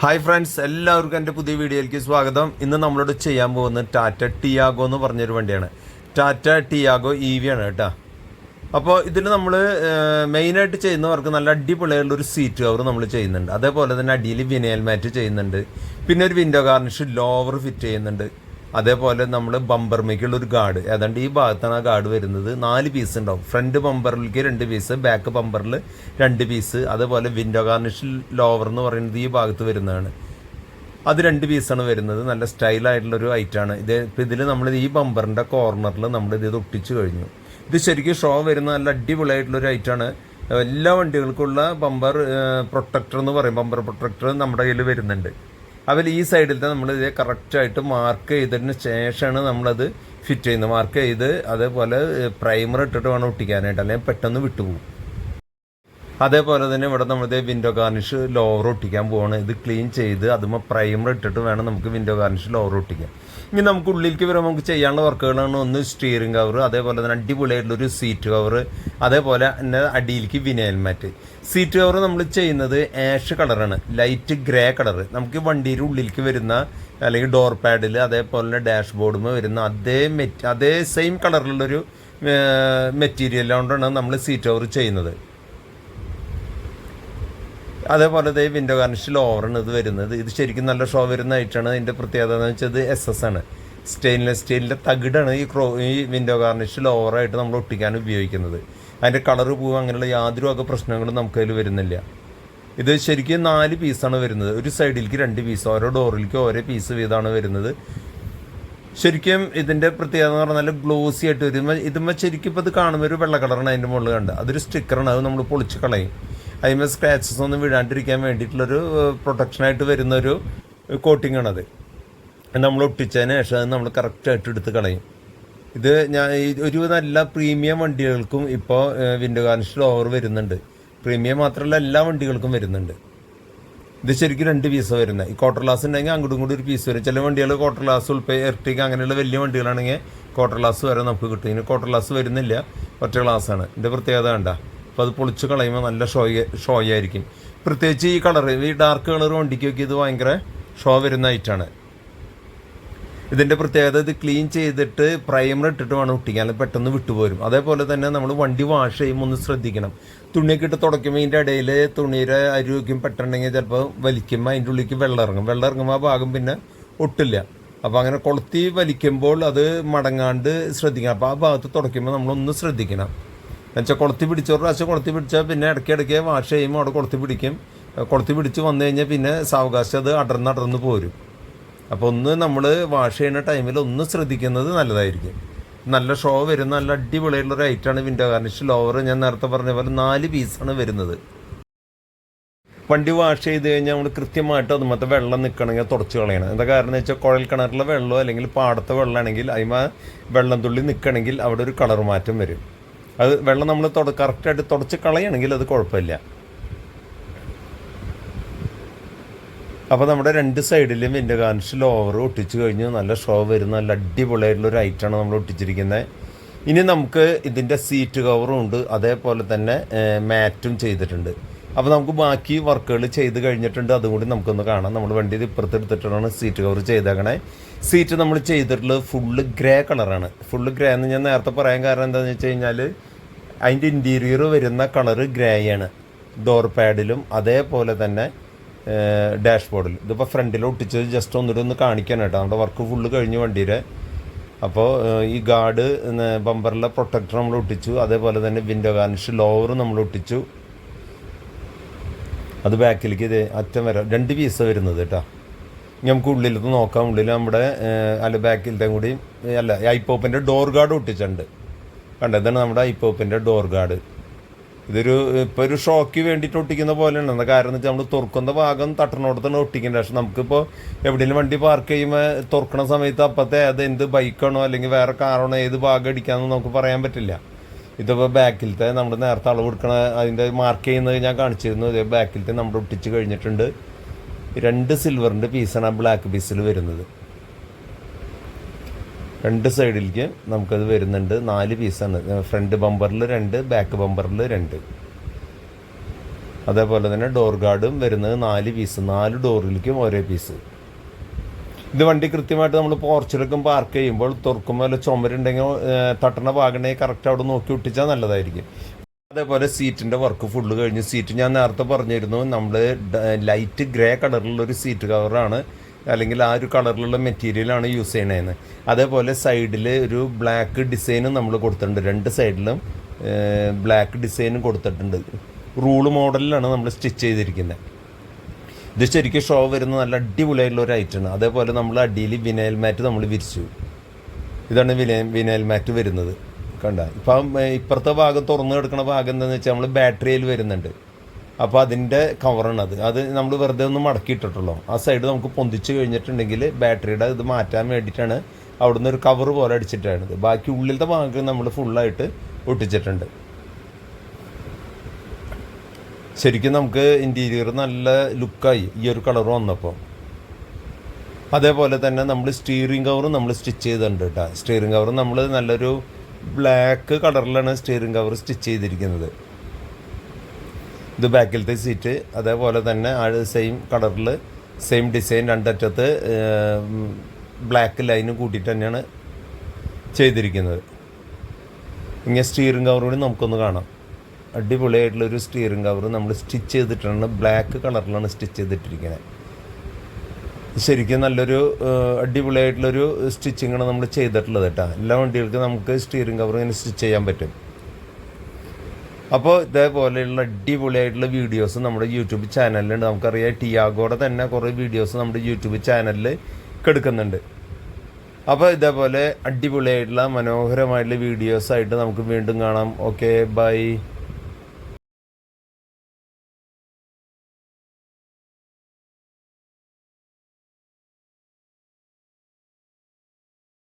Hi friends, എല്ലാവർക്കും എൻ്റെ പുതിയ വീഡിയോയിലേക്ക് സ്വാഗതം. ഇന്ന് നമ്മളോട് ചെയ്യാൻ പോകുന്നത് ടാറ്റ ടിയാഗോ എന്ന് പറഞ്ഞൊരു വണ്ടിയാണ്. ടാറ്റ ടിയാഗോ EV ആണ് കേട്ടോ. അപ്പോൾ ഇതിൽ നമ്മൾ മെയിനായിട്ട് ചെയ്യുന്നവർക്ക് നല്ല അടിപൊളിയായിട്ടുള്ളൊരു സീറ്റ് കവർ നമ്മൾ ചെയ്യുന്നുണ്ട്. അതേപോലെ തന്നെ അടിയിൽ വിനയൽ മാറ്റ് ചെയ്യുന്നുണ്ട്. പിന്നെ ഒരു വിൻഡോ ഗാർണിഷ് ലോവർ ഫിറ്റ് ചെയ്യുന്നുണ്ട്. അതേപോലെ നമ്മൾ ബമ്പർമേക്കുള്ള ഒരു ഗാർഡ്, ഏതാണ്ട് ഈ ഭാഗത്താണ് ആ ഗാർഡ് വരുന്നത്. 4 പീസ് ഉണ്ടാവും. ഫ്രണ്ട് ബമ്പറിലേക്ക് 2 പീസ്, ബാക്ക് ബമ്പറിൽ 2 പീസ്. അതേപോലെ വിൻഡോ ഗാർണിഷ് ലോവർ എന്ന് പറയുന്നത് ഈ ഭാഗത്ത് വരുന്നതാണ്. അത് 2 പീസാണ് വരുന്നത്. നല്ല സ്റ്റൈലായിട്ടുള്ളൊരു ഐറ്റാണ് ഇത്. ഇപ്പോൾ ഇതിൽ നമ്മൾ ഈ ബമ്പറിൻ്റെ കോർണറിൽ നമ്മൾ ഇത് ഒട്ടിച്ച് കഴിഞ്ഞു. ഇത് ശരിക്കും ഷോ വരുന്ന നല്ല അടിപൊളിയായിട്ടുള്ളൊരു ഐറ്റാണ്. എല്ലാ വണ്ടികൾക്കുള്ള ബമ്പർ പ്രൊട്ടക്ടർ എന്ന് പറയും. ബമ്പർ പ്രൊട്ടക്ടർ നമ്മുടെ കയ്യിൽ വരുന്നുണ്ട്. അതിൽ ഈ സൈഡിലത്തെ നമ്മളിത് കറക്റ്റായിട്ട് മാർക്ക് ചെയ്തതിന് ശേഷമാണ് നമ്മളത് ഫിറ്റ് ചെയ്യുന്നത്. മാർക്ക് ചെയ്ത് അതേപോലെ പ്രൈമർ ഇട്ടിട്ട് വേണം ഒട്ടിക്കാനായിട്ട്, അല്ലെങ്കിൽ പെട്ടെന്ന് വിട്ടുപോകും. അതേപോലെ തന്നെ ഇവിടെ നമ്മളിത് വിൻഡോ ഗാർണിഷ് ലോവർ ഒട്ടിക്കാൻ പോവാണ്. ഇത് ക്ലീൻ ചെയ്ത് അതുമ്പോൾ പ്രൈമർ ഇട്ടിട്ട് വേണം നമുക്ക് വിൻഡോ ഗാർണിഷ് ലോവർ ഒട്ടിക്കാൻ. ഇനി നമുക്ക് ഉള്ളിലേക്ക് വരുമ്പോൾ നമുക്ക് ചെയ്യാനുള്ള വർക്കുകളാണ്. ഒന്ന് സ്റ്റിയറിംഗ് കവർ, അതേപോലെ തന്നെ അടിപൊളിയായിട്ടുള്ളൊരു സീറ്റ് കവർ, അതേപോലെ തന്നെ അടിയിലേക്ക് വിനയൽ മാറ്റ്. സീറ്റ് കവർ നമ്മൾ ചെയ്യുന്നത് ആഷ് കളറാണ്, ലൈറ്റ് ഗ്രേ കളർ. നമുക്ക് വണ്ടിയുടെ ഉള്ളിലേക്ക് വരുന്ന അല്ലെങ്കിൽ ഡോർ പാഡിൽ അതേപോലെ തന്നെ ഡാഷ്ബോർഡിൽ വരുന്ന അതേ സെയിം കളറിലുള്ളൊരു മെറ്റീരിയൽ കൊണ്ടാണ് നമ്മൾ സീറ്റ് കവർ ചെയ്യുന്നത്. അതേപോലെ ഈ വിൻഡോ ഗാർണിഷ് ലോവറാണ് ഇത് വരുന്നത്. ഇത് ശരിക്കും നല്ല ഷോ വരുന്നതായിട്ടാണ്. ഇതിൻ്റെ പ്രത്യേകത എന്ന് വെച്ചാൽ ഇത് SS ആണ്, സ്റ്റെയിൻലെസ് സ്റ്റീലിൻ്റെ തകിടാണ് ഈ വിൻഡോ ഗാർണിഷ് ലോവറായിട്ട് നമ്മൾ ഒട്ടിക്കാൻ ഉപയോഗിക്കുന്നത്. അതിൻ്റെ കളറ് പോവുക അങ്ങനെയുള്ള യാതൊരു വക പ്രശ്നങ്ങളും നമുക്കതിൽ വരുന്നില്ല. ഇത് ശരിക്കും 4 പീസാണ് വരുന്നത്. ഒരു സൈഡിലേക്ക് 2 പീസ്, ഓരോ ഡോറിലേക്ക് ഓരോ പീസ് വീതമാണ് വരുന്നത്. ശരിക്കും ഇതിൻ്റെ പ്രത്യേകത എന്ന് പറഞ്ഞാൽ നല്ല ഗ്ലോസി ആയിട്ട് വരും. ഇതുമ്പോൾ ശരിക്കും ഇപ്പോൾ ഇത് കാണുമ്പോൾ ഒരു വെള്ള കളറാണ് അതിൻ്റെ മുകളിൽ കണ്ട്. അതൊരു സ്റ്റിക്കറാണ്, അത് നമ്മൾ പൊളിച്ച് കളയും. അതിന്മേൽ സ്ക്രാച്ചസ് ഒന്നും വീഴാണ്ടിരിക്കാൻ വേണ്ടിയിട്ടുള്ളൊരു പ്രൊട്ടക്ഷനായിട്ട് വരുന്നൊരു കോട്ടിങ്ങാണത്. നമ്മൾ ഒട്ടിച്ചതിന് ശേഷം അത് നമ്മൾ കറക്റ്റായിട്ട് എടുത്ത് കളയും. ഇത് ഒരുവിധം എല്ലാ പ്രീമിയം വണ്ടികൾക്കും ഇപ്പോൾ വിൻഡോ ഗാർണിഷ് ലോവർ വരുന്നുണ്ട്. പ്രീമിയം മാത്രമല്ല, എല്ലാ വണ്ടികൾക്കും വരുന്നുണ്ട്. ഇത് ശരിക്കും 2 പീസാണ് വരുന്നത്. ഈ ക്വാർട്ടർ ഗ്ലാസ് ഉണ്ടെങ്കിൽ അങ്ങോട്ടും ഇങ്ങോട്ടും ഒരു പീസ് വരും. ചില വണ്ടികൾ ക്വാർട്ടർ ഗ്ലാസ് ഉൾപ്പെടെ എർട്ടിക അങ്ങനെയുള്ള വലിയ വണ്ടികളാണെങ്കിൽ ക്വാർട്ടർ ഗ്ലാസ് വരെ നമുക്ക് കിട്ടും. ഇനി ക്വാർട്ടർ ഗ്ലാസ് വരുന്നില്ല, ഒറ്റ ഗ്ലാസ്സാണ്. ഇതിൻ്റെ പ്രത്യേകത വേണ്ട. അപ്പോൾ അത് പൊളിച്ച് കളയുമ്പോൾ നല്ല ഷോയായിരിക്കും. പ്രത്യേകിച്ച് ഈ കളർ, ഈ ഡാർക്ക് കളർ വണ്ടിക്കൊക്കെ ഇത് ഭയങ്കര ഷോ വരുന്ന ഐറ്റാണ്. ഇതിൻ്റെ പ്രത്യേകത ഇത് ക്ലീൻ ചെയ്തിട്ട് പ്രൈമർ ഇട്ടിട്ട് വേണം ഒട്ടിക്കാൻ, പെട്ടെന്ന് വിട്ടുപോരും. അതേപോലെ തന്നെ നമ്മൾ വണ്ടി വാഷ് ചെയ്യുമ്പോൾ ഒന്ന് ശ്രദ്ധിക്കണം. തുണിയൊക്കെ ഇട്ട് തുടയ്ക്കുമ്പോൾ ഇതിൻ്റെ ഇടയിൽ തുണിയുടെ അരുവയ്ക്കും പെട്ടുണ്ടെങ്കിൽ ചിലപ്പോൾ വലിക്കുമ്പോൾ അതിൻ്റെ ഉള്ളിലേക്ക് വെള്ളം ഇറങ്ങുമ്പോൾ ആ ഭാഗം പിന്നെ ഒട്ടില്ല. അപ്പോൾ അങ്ങനെ കൊളുത്തി വലിക്കുമ്പോൾ അത് മടങ്ങാണ്ട് ശ്രദ്ധിക്കണം. അപ്പോൾ ആ ഭാഗത്ത് തുടയ്ക്കുമ്പോൾ നമ്മളൊന്ന് ശ്രദ്ധിക്കണം. എന്നുവെച്ചാൽ കൊളുത്തി പിടിച്ച ഒരു പ്രാവശ്യം കൊളുത്തി പിടിച്ചാൽ പിന്നെ ഇടയ്ക്കിടയ്ക്ക് വാഷ് ചെയ്യുമ്പോൾ അവിടെ കൊളുത്തി പിടിക്കും. കൊളുത്തി പിടിച്ച് വന്നു കഴിഞ്ഞാൽ പിന്നെ സാവകാശം അത് അടർന്ന് പോരും. അപ്പോൾ ഒന്ന് നമ്മൾ വാഷ് ചെയ്യുന്ന ടൈമിൽ ഒന്ന് ശ്രദ്ധിക്കുന്നത് നല്ലതായിരിക്കും. നല്ല ഷോ വരുന്ന നല്ല അടിപൊളിയായിട്ടുള്ളൊരു ഐറ്റാണ് വിൻഡോ ഗാർണിഷ് ലോവർ. ഞാൻ നേരത്തെ പറഞ്ഞ പോലെ 4 പീസാണ് വരുന്നത്. വണ്ടി വാഷ് ചെയ്ത് കഴിഞ്ഞാൽ നമ്മൾ കൃത്യമായിട്ട് അതുമത്തെ വെള്ളം നിൽക്കണമെങ്കിൽ തുടച്ച് കളയണം. എന്താ കാരണം എന്ന് വെച്ചാൽ കുഴൽ കിണറിലെ വെള്ളമോ അല്ലെങ്കിൽ പാടത്തെ വെള്ളമാണെങ്കിൽ അതിമ വെള്ളം തുള്ളി നിൽക്കണമെങ്കിൽ അവിടെ ഒരു കളർ മാറ്റം വരും. അത് വെള്ളം നമ്മൾ കറക്റ്റായിട്ട് തുടച്ച് കളയണമെങ്കിൽ അത് കുഴപ്പമില്ല. അപ്പോൾ നമ്മുടെ 2 സൈഡിലും വിൻഡോ ഗാർണിഷ് ലോവർ ഒട്ടിച്ച് കഴിഞ്ഞ് നല്ല ഷോ വരുന്ന നല്ല അടിപൊളിയായിട്ടുള്ളൊരു ഐറ്റാണ് നമ്മൾ ഒട്ടിച്ചിരിക്കുന്നത്. ഇനി നമുക്ക് ഇതിൻ്റെ സീറ്റ് കവറും ഉണ്ട്, അതേപോലെ തന്നെ മാറ്റും ചെയ്തിട്ടുണ്ട്. അപ്പോൾ നമുക്ക് ബാക്കി വർക്കുകൾ ചെയ്ത് കഴിഞ്ഞിട്ടുണ്ട്, അതും കൂടി നമുക്കൊന്ന് കാണാം. നമ്മൾ വണ്ടി ഇപ്പുറത്ത് എടുത്തിട്ടാണ് സീറ്റ് കവർ ചെയ്തേക്കണേ. സീറ്റ് നമ്മൾ ചെയ്തിട്ടുള്ളത് ഫുള്ള് ഗ്രേ കളറാണ്. ഫുള്ള് ഗ്രേ എന്ന് ഞാൻ നേരത്തെ പറയാൻ കാരണം എന്താണെന്ന് വെച്ച് കഴിഞ്ഞാൽ അതിൻ്റെ ഇൻറ്റീരിയർ വരുന്ന കളറ് ഗ്രേ ആണ്. ഡോർ പാഡിലും അതേപോലെ തന്നെ ഡാഷ്ബോർഡിലും. ഇതിപ്പോൾ ഫ്രണ്ടിൽ ഒട്ടിച്ചത് ജസ്റ്റ് ഒന്ന് കാണിക്കാൻ കേട്ടോ. നമ്മുടെ വർക്ക് ഫുള്ള് കഴിഞ്ഞു വണ്ടിയുടെ. അപ്പോൾ ഈ ഗാർഡ് ബമ്പറിലെ പ്രൊട്ടക്ടർ നമ്മൾ ഒട്ടിച്ചു. അതേപോലെ തന്നെ വിൻഡോ ഗാർണിഷ് ലോവർ നമ്മൾ ഒട്ടിച്ചു. അത് ബാക്കിലേക്ക് ഇത് അറ്റം വരെ 2 പീസ് വരുന്നത് കേട്ടോ. നമുക്ക് ഉള്ളിലത്ത് നോക്കാം. ഉള്ളിൽ നമ്മുടെ ബാക്കിലത്തെ കൂടി ഐപ്പോപ്പിൻ്റെ ഡോർ ഗാർഡ് ഒട്ടിച്ചിട്ടുണ്ട്. ഇതാണ് നമ്മുടെ ഐപ്പോപ്പിൻ്റെ ഡോർ ഗാർഡ്. ഇതൊരു ഇപ്പോൾ ഒരു ഷോക്ക് വേണ്ടിയിട്ട് ഒട്ടിക്കുന്ന പോലെയാണ്. എന്താ കാരണം എന്ന് വെച്ചാൽ നമ്മൾ തുറക്കുന്ന ഭാഗം തട്ടണോടത്താണ് ഒട്ടിക്കേണ്ടത്. പക്ഷെ നമുക്കിപ്പോൾ എവിടെയെങ്കിലും വണ്ടി പാർക്ക് ചെയ്യുമ്പോൾ തുറക്കണ സമയത്ത് അപ്പത്തെ അത് എന്ത് ബൈക്കാണോ അല്ലെങ്കിൽ വേറെ കാറാണോ ഏത് ഭാഗം അടിക്കാമെന്ന് നമുക്ക് പറയാൻ പറ്റില്ല. ഇതിപ്പോൾ ബാക്കിലത്തെ നമ്മൾ നേരത്തെ അളവ് കൊടുക്കണ അതിൻ്റെ മാർക്ക് ചെയ്യുന്നത് ഞാൻ കാണിച്ചിരുന്നു. ഇതേ ബാക്കിലത്തെ നമ്മൾ ഒട്ടിച്ച് കഴിഞ്ഞിട്ടുണ്ട്. 2 സിൽവറിൻ്റെ പീസാണ് ആ ബ്ലാക്ക് പീസിൽ വരുന്നത്. 2 സൈഡിലേക്ക് നമുക്കത് വരുന്നുണ്ട്. 4 പീസാണ്. ഫ്രണ്ട് ബമ്പറിൽ 2, ബാക്ക് ബമ്പറിൽ 2. അതേപോലെ തന്നെ ഡോർ ഗാർഡും വരുന്നത് 4 പീസ്, 4 ഡോറിലേക്കും ഓരോ പീസ്. ഇത് വണ്ടി കൃത്യമായിട്ട് നമ്മൾ പോർച്ചിലൊക്കെ പാർക്ക് ചെയ്യുമ്പോൾ തുറക്കുമ്പോൾ വല്ല ചുമരുണ്ടെങ്കിൽ തട്ടണ ഭാഗമുണ്ടെങ്കിൽ കറക്റ്റ് അവിടെ നോക്കി ഒട്ടിച്ചാൽ നല്ലതായിരിക്കും. അതേപോലെ സീറ്റിൻ്റെ വർക്ക് ഫുള്ള് കഴിഞ്ഞ് സീറ്റ് ഞാൻ നേരത്തെ പറഞ്ഞിരുന്നു, നമ്മൾ ലൈറ്റ് ഗ്രേ കളറിലുള്ളൊരു സീറ്റ് കവറാണ്, അല്ലെങ്കിൽ ആ ഒരു കളറിലുള്ള മെറ്റീരിയലാണ് യൂസ് ചെയ്യണതെന്ന്. അതേപോലെ സൈഡിൽ ഒരു ബ്ലാക്ക് ഡിസൈനും നമ്മൾ കൊടുത്തിട്ടുണ്ട്, 2 സൈഡിലും ബ്ലാക്ക് ഡിസൈനും കൊടുത്തിട്ടുണ്ട്. റൂള് മോഡലിലാണ് നമ്മൾ സ്റ്റിച്ച് ചെയ്തിരിക്കുന്നത്. ഇത് ശരിക്കും ഷോ വരുന്ന നല്ല അടിപൊളിയായിട്ടുള്ള ഒരു ഐറ്റമാണ്. അതേപോലെ നമ്മൾ അടിയിൽ വിനയൽ മാറ്റ് നമ്മൾ വിരിച്ചു. ഇതാണ് വിനയൽ മാറ്റ് വരുന്നത്. കണ്ട ഇപ്പം ഇപ്പുറത്തെ ഭാഗം തുറന്നു കിടക്കുന്ന ഭാഗം എന്താണെന്ന് വെച്ചാൽ നമ്മൾ ബാറ്ററിയിൽ വരുന്നുണ്ട്. അപ്പോൾ അതിൻ്റെ കവറാണ് അത് നമ്മൾ വെറുതെ ഒന്ന് മടക്കിയിട്ടിട്ടുള്ളൂ. ആ സൈഡ് നമുക്ക് പൊന്തിച്ച് കഴിഞ്ഞിട്ടുണ്ടെങ്കിൽ ബാറ്ററിയുടെ ഇത് മാറ്റാൻ വേണ്ടിയിട്ടാണ് അവിടുന്ന് ഒരു കവർ പോലെ അടിച്ചിട്ടാണിത്. ബാക്കി ഉള്ളിലത്തെ ഭാഗം നമ്മൾ ഫുള്ളായിട്ട് ഒട്ടിച്ചിട്ടുണ്ട്. ശരിക്കും നമുക്ക് ഇൻറ്റീരിയർ നല്ല ലുക്കായി ഈ ഒരു കളർ വന്നപ്പോൾ. അതേപോലെ തന്നെ നമ്മൾ സ്റ്റിയറിംഗ് കവറും നമ്മൾ സ്റ്റിച്ച് ചെയ്തിട്ടുണ്ട് കേട്ടോ. സ്റ്റിയറിംഗ് കവർ നമ്മൾ നല്ലൊരു ബ്ലാക്ക് കളറിലാണ് സ്റ്റിയറിംഗ് കവർ സ്റ്റിച്ച് ചെയ്തിരിക്കുന്നത്. ഇത് ബാക്കിലത്തെ സീറ്റ് അതേപോലെ തന്നെ ആ സെയിം കളറിൽ സെയിം ഡിസൈൻ, 2 അറ്റത്ത് ബ്ലാക്ക് ലൈനും കൂട്ടിയിട്ട് തന്നെയാണ് ചെയ്തിരിക്കുന്നത്. ഇങ്ങനെ സ്റ്റിയറിംഗ് കവർ കൂടി നമുക്കൊന്ന് കാണാം. അടിപൊളിയായിട്ടുള്ളൊരു സ്റ്റിയറിംഗ് കവർ നമ്മൾ സ്റ്റിച്ച് ചെയ്തിട്ടാണ്, ബ്ലാക്ക് കളറിലാണ് സ്റ്റിച്ച് ചെയ്തിട്ടിരിക്കുന്നത്. ശരിക്കും നല്ലൊരു അടിപൊളിയായിട്ടുള്ളൊരു സ്റ്റിച്ചിങ്ങാണ് നമ്മൾ ചെയ്തിട്ടുള്ളത് കേട്ടോ. എല്ലാ വണ്ടികൾക്കും നമുക്ക് സ്റ്റിയറിംഗ് കവർ ഇങ്ങനെ സ്റ്റിച്ച് ചെയ്യാൻ പറ്റും. അപ്പോൾ ഇതേപോലെയുള്ള അടിപൊളിയായിട്ടുള്ള വീഡിയോസ് നമ്മുടെ യൂട്യൂബ് ചാനലിലുണ്ട്. നമുക്കറിയാം ടിയാഗോയുടെ തന്നെ കുറേ വീഡിയോസ് നമ്മുടെ യൂട്യൂബ് ചാനലിൽ എടുക്കുന്നുണ്ട്. അപ്പോൾ ഇതേപോലെ അടിപൊളിയായിട്ടുള്ള മനോഹരമായിട്ടുള്ള വീഡിയോസായിട്ട് നമുക്ക് വീണ്ടും കാണാം. Okay, by.